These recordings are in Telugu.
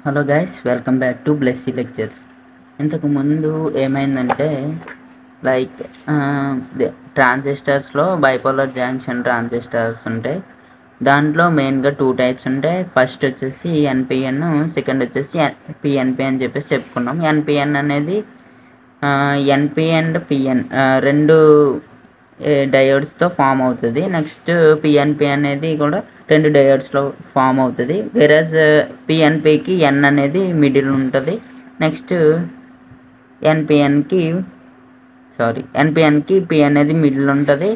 Hello guys, welcome back to Blessy lectures. ఇంతకు ముందు ఏమైందంటే లైక్ ట్రాన్సిస్టర్స్లో బైపోలర్ జంక్షన్ ట్రాన్సిస్టర్స్ ఉంటాయి. దాంట్లో మెయిన్గా 2 టైప్స్ ఉంటాయి. ఫస్ట్ వచ్చేసి ఎన్పిఎన్, సెకండ్ వచ్చేసి పిఎన్పి అని చెప్పేసి చెప్పుకున్నాం. ఎన్పిఎన్ అనేది ఎన్పి అండ్ పిఎన్ రెండు డయోడ్స్తో ఫామ్ అవుతుంది. నెక్స్ట్ పిఎన్పి అనేది కూడా 2 డయోడ్స్లో ఫామ్ అవుతుంది. వేరేజ్ పిఎన్పికి ఎన్ అనేది మిడిల్ ఉంటుంది. నెక్స్ట్ ఎన్పిఎన్కి పి అనేది మిడిల్ ఉంటుంది.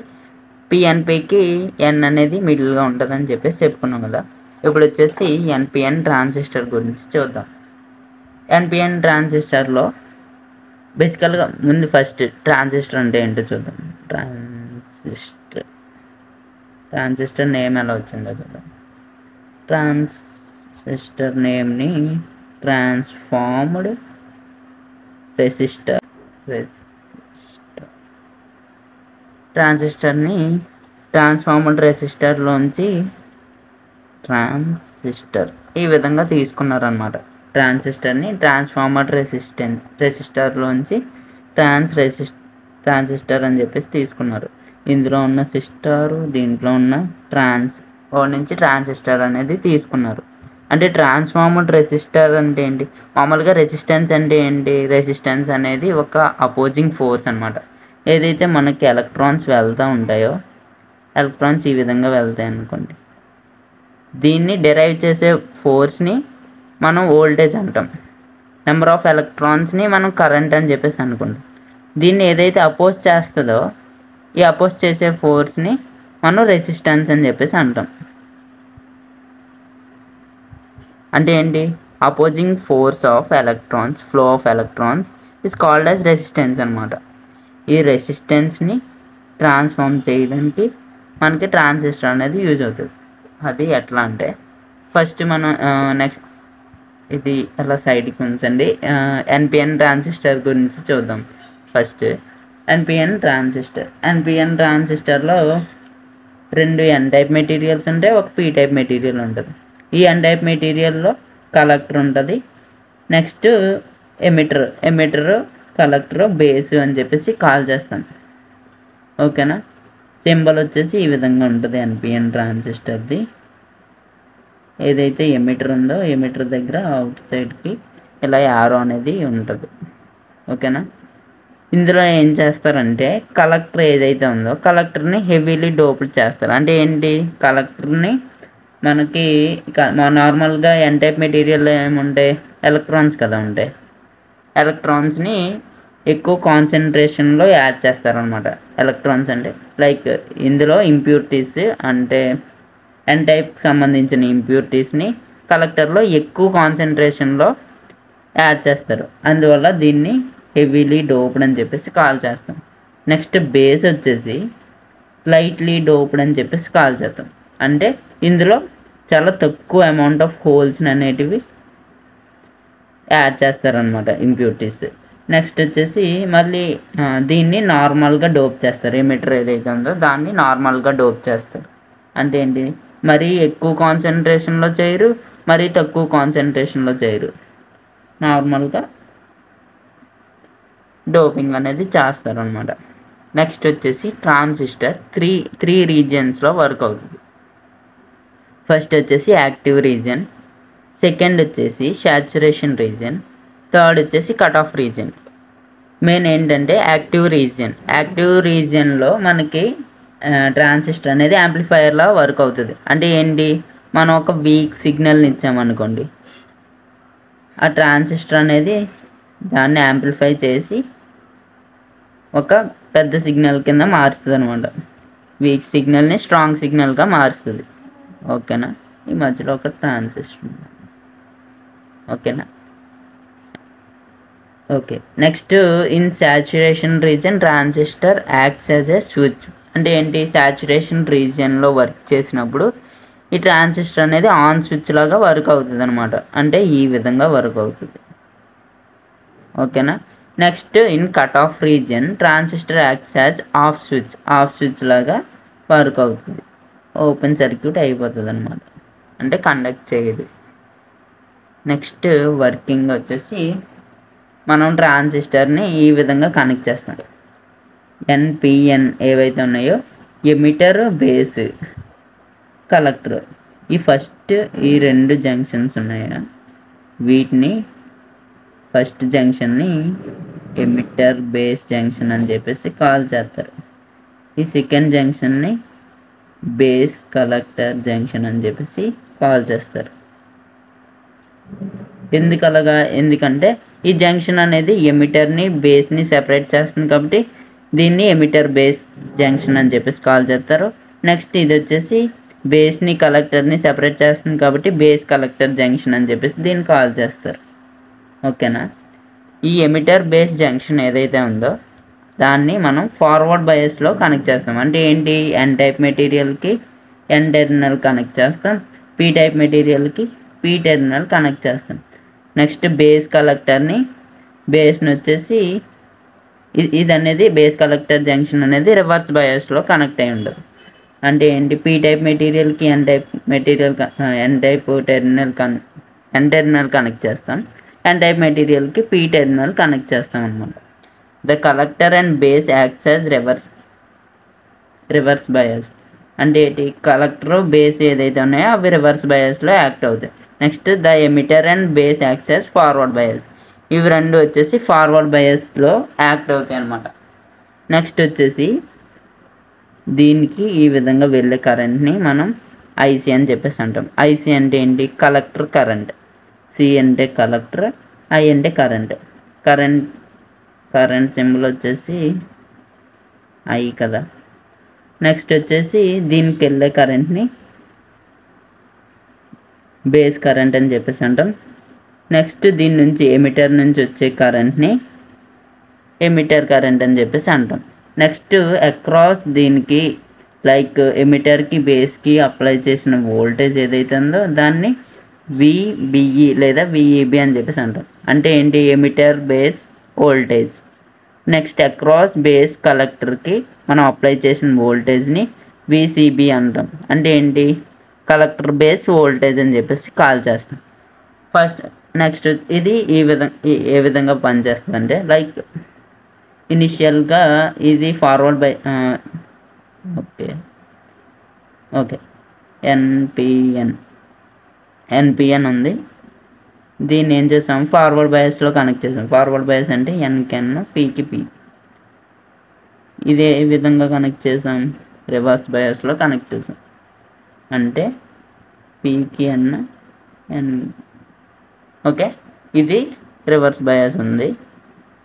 పిఎన్పికి ఎన్ అనేది మిడిల్గా ఉంటుంది అని చెప్పేసి చెప్పుకున్నాం కదా. ఇప్పుడు వచ్చేసి ఎన్పిఎన్ ట్రాన్సిస్టర్ గురించి చూద్దాం. ఎన్పిఎన్ ట్రాన్సిస్టర్లో బేసికల్గా ముందు ఫస్ట్ ట్రాన్సిస్టర్ అంటే ఏంటో చూద్దాం. ట్రాన్సిస్టర్ నేమ్ ఎలా వచ్చిందో చూద్దాం. ట్రాన్సిస్టర్ నేమ్ని ట్రాన్స్ఫార్మ్డ్ రెసిస్టర్ ట్రాన్సిస్టర్ని ట్రాన్స్ఫార్మ్డ్ రెసిస్టర్లోంచి ట్రాన్సిస్టర్ ఈ విధంగా తీసుకున్నారనమాట. ట్రాన్సిస్టర్ని ట్రాన్స్ఫార్మర్ రెసిస్టర్లోంచి ట్రాన్సిస్టర్ అని చెప్పేసి తీసుకున్నారు. ఇందులో ఉన్న సిస్టారు, దీంట్లో ఉన్న నుంచి ట్రాన్సిస్టర్ అనేది తీసుకున్నారు. అంటే ట్రాన్స్ఫార్మర్డ్ రెసిస్టర్ అంటే ఏంటి? మామూలుగా రెసిస్టెన్స్ అంటే ఏంటి? రెసిస్టెన్స్ అనేది ఒక అపోజింగ్ ఫోర్స్ అనమాట. ఏదైతే మనకి ఎలక్ట్రాన్స్ వెళ్తూ ఉంటాయో, ఎలక్ట్రాన్స్ ఈ విధంగా వెళ్తాయి అనుకోండి, దీన్ని డెరైవ్ చేసే ఫోర్స్ని మనం వోల్టేజ్ అంటాం. నెంబర్ ఆఫ్ ఎలక్ట్రాన్స్ని మనం కరెంట్ అని చెప్పేసి అనుకుంటాం. దీన్ని ఏదైతే అపోజ్ చేస్తుందో, ఈ అపోజ్ చేసే ఫోర్స్ని మనం రెసిస్టెన్స్ అని చెప్పేసి అంటాం. అంటే ఏంటి? Opposing force of electrons, flow of electrons is called as resistance అనమాట. ఈ రెసిస్టెన్స్ని ట్రాన్స్ఫార్మ్ చేయడానికి మనకి ట్రాన్సిస్టర్ అనేది యూజ్ అవుతుంది. అది ఎట్లా అంటే, ఫస్ట్ మనం నెక్స్ట్ ఇది అలా సైడ్కి ఉంచండి. ఎన్పిఎన్ ట్రాన్సిస్టర్ గురించి చూద్దాం. ఫస్ట్ ఎన్పిఎన్ ట్రాన్సిస్టర్లో 2 ఎన్ టైప్ మెటీరియల్స్ ఉంటాయి, ఒక పీ టైప్ మెటీరియల్ ఉంటుంది. ఈ ఎన్ టైప్ మెటీరియల్లో కలెక్టర్ ఉంటుంది. నెక్స్ట్ ఎమిటర్ కలెక్టర్ బేస్ అని చెప్పేసి కాల్ చేస్తాం. ఓకేనా? సింబల్ వచ్చేసి ఈ విధంగా ఉంటుంది ఎన్పిఎన్ ట్రాన్సిస్టర్ది. ఏదైతే ఎమిటర్ ఉందో, ఎమిటర్ దగ్గర అవుట్ సైడ్కి ఇలా యారో అనేది ఉంటుంది. ఓకేనా? ఇందులో ఏం చేస్తారంటే, కలెక్టర్ ఏదైతే ఉందో కలెక్టర్ని హెవీలీ డోప్డ్ చేస్తారు. అంటే ఏంటి? కలెక్టర్ని మనకి నార్మల్గా ఎన్ టైప్ మెటీరియల్ ఏముంటాయి? ఎలక్ట్రాన్స్ కదా ఉంటాయి. ఎలక్ట్రాన్స్ని ఎక్కువ కాన్సన్ట్రేషన్లో యాడ్ చేస్తారనమాట. ఎలక్ట్రాన్స్ అంటే లైక్ ఇందులో ఇంప్యూరిటీస్ అంటే ఎన్ టైప్కి సంబంధించిన ఇంప్యూరిటీస్ని కలెక్టర్లో ఎక్కువ కాన్సన్ట్రేషన్లో యాడ్ చేస్తారు. అందువల్ల దీన్ని హెవీలీ డోప్డ్ అని చెప్పేసి కాల్ చేస్తాం. నెక్స్ట్ బేస్ వచ్చేసి లైట్లీ డోప్డ్ అని చెప్పేసి కాల్ చేస్తాం. అంటే ఇందులో చాలా తక్కువ అమౌంట్ ఆఫ్ హోల్స్ అనేటివి యాడ్ చేస్తారనమాట ఇంప్యూరిటీస్. నెక్స్ట్ వచ్చేసి మళ్ళీ దీన్ని నార్మల్గా డోప్ చేస్తారు. ఎమిటర్ ఏదైతే ఉందో దాన్ని నార్మల్గా డోప్ చేస్తారు. అంటే ఏంటి? మరీ ఎక్కువ కాన్సన్ట్రేషన్లో చేయరు, మరీ తక్కువ కాన్సన్ట్రేషన్లో చేయరు. నార్మల్గా డోపింగ్ అనేది చేస్తారు అనమాట. నెక్స్ట్ వచ్చేసి ట్రాన్సిస్టర్ త్రీ రీజియన్స్లో వర్క్ అవుతుంది. ఫస్ట్ వచ్చేసి యాక్టివ్ రీజియన్, సెకండ్ వచ్చేసి శాచురేషన్ రీజియన్, థర్డ్ వచ్చేసి కట్ ఆఫ్ రీజియన్. మెయిన్ ఏంటంటే యాక్టివ్ రీజియన్లో మనకి ట్రాన్సిస్టర్ అనేది యాంప్లిఫైయర్లా వర్క్ అవుతుంది. అంటే ఏంటి? మనం ఒక వీక్ సిగ్నల్ని ఇచ్చామనుకోండి, ఆ ట్రాన్సిస్టర్ అనేది దాన్ని యాంప్లిఫై చేసి ఒక పెద్ద సిగ్నల్ కింద మారుస్తుంది అనమాట. వీక్ సిగ్నల్ని స్ట్రాంగ్ సిగ్నల్గా మారుస్తుంది. ఓకేనా? ఈ మధ్యలో ఒక ట్రాన్సిస్టర్. ఓకేనా? Okay. Next in saturation region transistor acts as a switch. అంటే ఏంటి? సాచురేషన్ రీజియన్లో వర్క్ చేసినప్పుడు ఈ ట్రాన్సిస్టర్ అనేది ఆన్ స్విచ్ లాగా వర్క్ అవుతుంది అనమాట. అంటే ఈ విధంగా వర్క్ అవుతుంది. ఓకేనా? Next in cut off region transistor acts as off switch లాగా వర్క్ అవుతుంది. ఓపెన్ సర్క్యూట్ అయిపోతుంది అనమాట. అంటే కండక్ట్ చేయదు. నెక్స్ట్ వర్కింగ్ వచ్చేసి మనం ట్రాన్సిస్టర్ని ఈ విధంగా కనెక్ట్ చేస్తాం. ఎన్పిఎన్ ఏవైతే ఉన్నాయో ఎమిటర్, బేస్, కలెక్టర్, ఈ ఫస్ట్ ఈ 2 జంక్షన్స్ ఉన్నాయా వీటిని ఫస్ట్ జంక్షన్ని ఎమిటర్ బేస్ జంక్షన్ అని చెప్పేసి కాల్ చేస్తారు. ఈ సెకండ్ జంక్షన్ని బేస్ కలెక్టర్ జంక్షన్ అని చెప్పేసి కాల్ చేస్తారు. ఎందుకంటే ఈ జంక్షన్ అనేది ఎమిటర్ని బేస్ని సెపరేట్ చేస్తుంది కాబట్టి దీన్ని ఎమిటర్ బేస్ జంక్షన్ అని చెప్పేసి కాల్ చేస్తారు. నెక్స్ట్ ఇది వచ్చేసి బేస్ని కలెక్టర్ని సెపరేట్ చేస్తుంది కాబట్టి బేస్ కలెక్టర్ జంక్షన్ అని చెప్పేసి దీన్ని కాల్ చేస్తారు. ఓకేనా. ఈ ఎమిటర్ బేస్ జంక్షన్ ఏదైతే ఉందో దాన్ని మనం ఫార్వర్డ్ బయాస్లో కనెక్ట్ చేస్తాం. అంటే ఏంటి, ఎన్ టైప్ మెటీరియల్కి ఎన్ టెర్మినల్ కనెక్ట్ చేస్తాం, పీ టైప్ మెటీరియల్కి పీ టెర్మినల్ కనెక్ట్ చేస్తాం. నెక్స్ట్ బేస్ కలెక్టర్ని బేస్ని వచ్చేసి ఇది అనేది బేస్ కలెక్టర్ జంక్షన్ అనేది రివర్స్ బయాస్లో కనెక్ట్ అయి ఉండదు. అంటే ఏంటి, పీ టైప్ మెటీరియల్కి ఎన్ టైప్ టెర్మినల్ కనెక్ట్ చేస్తాం, ఎన్ టైప్ మెటీరియల్కి పీ టెర్మినల్ కనెక్ట్ చేస్తాం అన్నమాట. The collector and base acts as reverse bias. అంటే ఏంటి, కలెక్టర్ బేస్ ఏదైతే ఉన్నాయో అవి రివర్స్ బయాస్లో యాక్ట్ అవుతాయి. Next the emitter and base acts as forward bias. ఇవి 2 వచ్చేసి ఫార్వర్డ్ బయాస్లో యాక్ట్ అవుతాయి అన్నమాట. నెక్స్ట్ వచ్చేసి దీనికి ఈ విధంగా వెళ్ళే కరెంట్ని మనం ఐసి అని చెప్పేసి అంటాం. ఐసి అంటే ఏంటి, కలెక్టర్ కరెంట్. సి అంటే కలెక్టర్, ఐ అంటే కరెంట్ సింబల్ వచ్చేసి ఐ కదా. నెక్స్ట్ వచ్చేసి దీనికి వెళ్ళే కరెంట్ని బేస్ కరెంట్ అని చెప్పేసి అంటాం. నెక్స్ట్ దీని నుంచి ఎమిటర్ నుంచి వచ్చే కరెంట్ని ఎమిటర్ కరెంట్ అని చెప్పేసి అంటాం. నెక్స్ట్ అక్రాస్ దీనికి లైక్ ఎమిటర్కి బేస్కి అప్లై చేసిన వోల్టేజ్ ఏదైతే ఉందో దాన్ని విబిఈ లేదా విఈబి అని చెప్పేసి అంటాం. అంటే ఏంటి, emitter base voltage. Next across base కలెక్టర్కి మనం అప్లై చేసిన వోల్టేజ్ని విసిబి అంటాం. అంటే ఏంటి, కలెక్టర్ బేస్ వోల్టేజ్ అని చెప్పేసి కాల్ చేస్తాం. ఫస్ట్ నెక్స్ట్ ఇది ఏ విధంగా పనిచేస్తుంది అంటే లైక్ ఇనిషియల్గా ఇది ఫార్వర్డ్ బై ఓకే ఎన్పిఎన్ ఉంది. దీన్ని ఏం చేసాం, ఫార్వర్డ్ బయాస్లో కనెక్ట్ చేసాం. ఫార్వర్డ్ బయాస్ అంటే ఎన్కెన్ పీకి పీ. ఇదే విధంగా కనెక్ట్ చేసాం, రివర్స్ బయాస్లో కనెక్ట్ చేసాం. అంటే పీకి ఎన్. ఓకే, ఇది రివర్స్ బయాస్ ఉంది,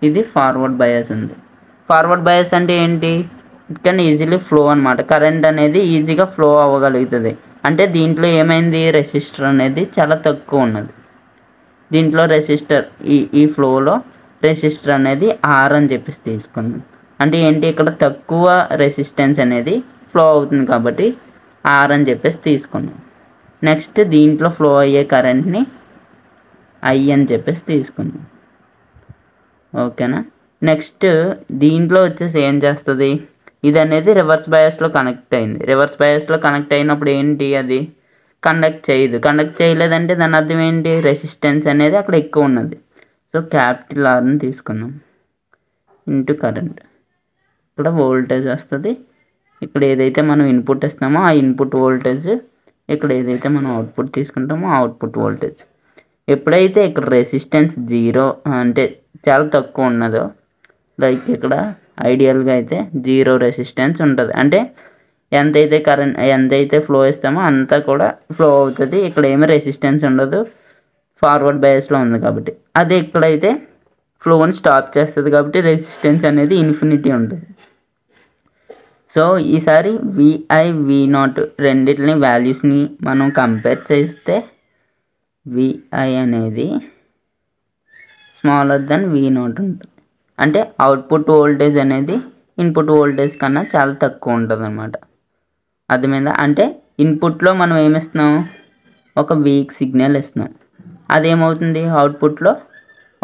ఇది ఫార్వర్డ్ బయాస్ ఉంది. ఫార్వర్డ్ బయాస్ అంటే ఏంటి, ఇట్ కెన్ ఈజీలీ ఫ్లో అనమాట. కరెంట్ అనేది ఈజీగా ఫ్లో అవ్వగలుగుతుంది. అంటే దీంట్లో ఏమైంది, రెసిస్టర్ అనేది చాలా తక్కువ ఉన్నది. దీంట్లో రెసిస్టర్ ఈ ఫ్లోలో రెసిస్టర్ అనేది ఆర్ అని చెప్పేసి తీసుకుందాం. అంటే ఏంటి, ఇక్కడ తక్కువ రెసిస్టెన్స్ అనేది ఫ్లో అవుతుంది కాబట్టి ఆర్ అని చెప్పేసి తీసుకున్నాం. నెక్స్ట్ దీంట్లో ఫ్లో అయ్యే కరెంట్ని ఐ అని చెప్పేసి తీసుకుందాం. ఓకేనా. నెక్స్ట్ దీంట్లో వచ్చేసి ఏం చేస్తుంది, ఇది అనేది రివర్స్ బయాస్లో కనెక్ట్ అయింది. రివర్స్ బయాస్లో కనెక్ట్ అయినప్పుడు ఏంటి, అది కండక్ట్ చేయలేదంటే దాని అర్థం ఏంటి, రెసిస్టెన్స్ అనేది అక్కడ ఎక్కువ ఉన్నది. సో క్యాపిటల్ ఆర్ని తీసుకుందాం ఇంటూ కరెంట్. ఇక్కడ వోల్టేజ్ వస్తుంది. ఇక్కడ ఏదైతే మనం ఇన్పుట్ ఇస్తామో ఆ ఇన్పుట్ వోల్టేజ్, ఇక్కడ ఏదైతే మనం అవుట్పుట్ తీసుకుంటామో ఆ అవుట్పుట్ వోల్టేజ్. ఎప్పుడైతే ఇక్కడ రెసిస్టెన్స్ 0 అంటే చాలా తక్కువ ఉన్నదో, లైక్ ఇక్కడ ఐడియల్గా అయితే 0 రెసిస్టెన్స్ ఉంటుంది. అంటే ఎంతైతే ఫ్లో ఇస్తామో అంతా కూడా ఫ్లో అవుతుంది. ఇక్కడ ఏమీ రెసిస్టెన్స్ ఉండదు, ఫార్వర్డ్ బయాస్లో ఉంది కాబట్టి. అదే ఇక్కడైతే ఫ్లోని స్టాప్ చేస్తుంది కాబట్టి రెసిస్టెన్స్ అనేది ఇన్ఫినిటీ ఉంటుంది. సో ఈసారి విఐ V0 రెండింటిని వాల్యూస్ని మనం కంపేర్ చేస్తే విఐ అనేది స్మాలర్ దెన్ V0 ఉంటుంది. అంటే అవుట్పుట్ వోల్టేజ్ అనేది ఇన్పుట్ వోల్టేజ్ కన్నా చాలా తక్కువ ఉంటుంది అన్నమాట. అర్థమైందా. అంటే ఇన్పుట్లో మనం ఏమిస్తున్నాం, ఒక వీక్ సిగ్నల్ ఇస్తున్నాం. అదేమవుతుంది, అవుట్పుట్లో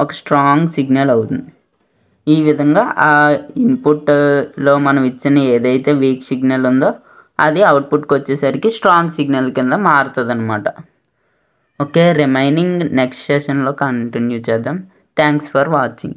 ఒక స్ట్రాంగ్ సిగ్నల్ అవుతుంది. ఈ విధంగా ఆ ఇన్పుట్లో మనం ఇచ్చిన ఏదైతే వీక్ సిగ్నల్ ఉందో అది అవుట్పుట్కి వచ్చేసరికి స్ట్రాంగ్ సిగ్నల్ కింద మారుతుంది అన్నమాట. ఓకే, రిమైనింగ్ నెక్స్ట్ సెషన్లో కంటిన్యూ చేద్దాం. Thanks for watching.